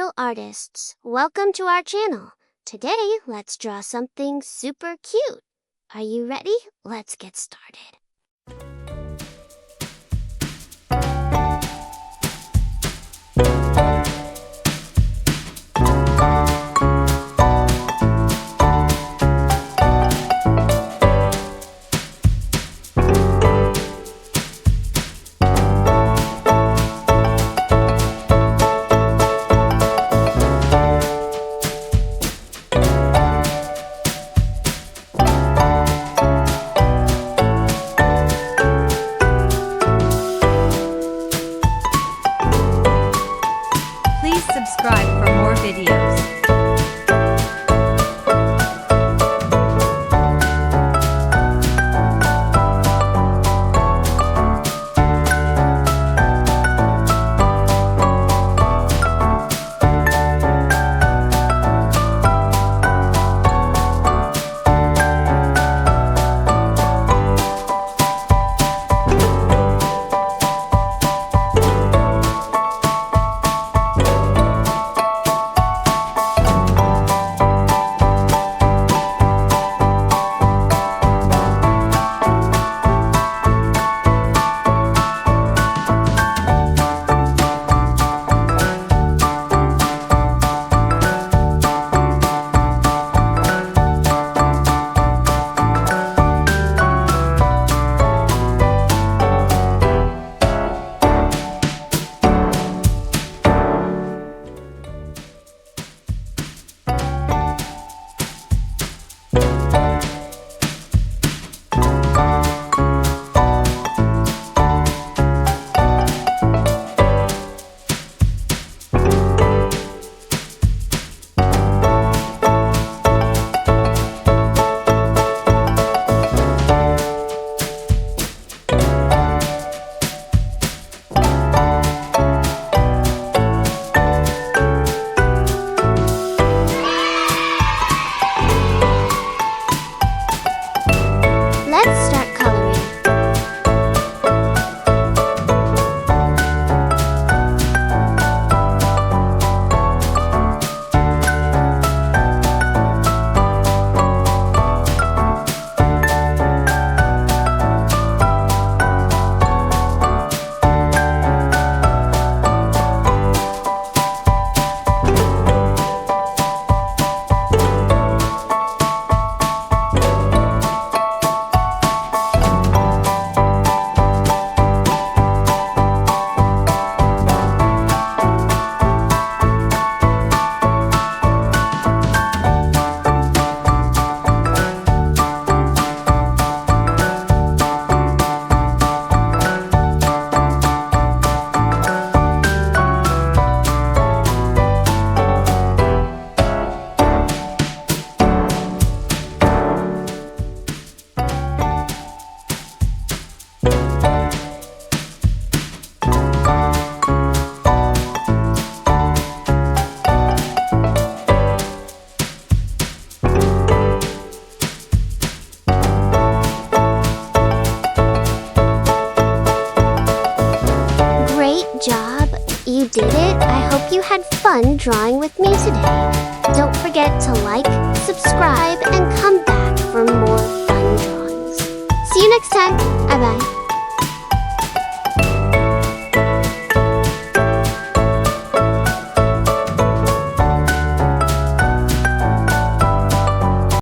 little artists. Welcome to our channel. Today, let's draw something super cute. Are you ready? Let's get started. Please subscribe for more videos. Let's start coloring. Great job! You did it! I hope you had fun drawing with me today. Don't forget to like, subscribe, and come back for more fun drawings. See you next time! Bye-bye!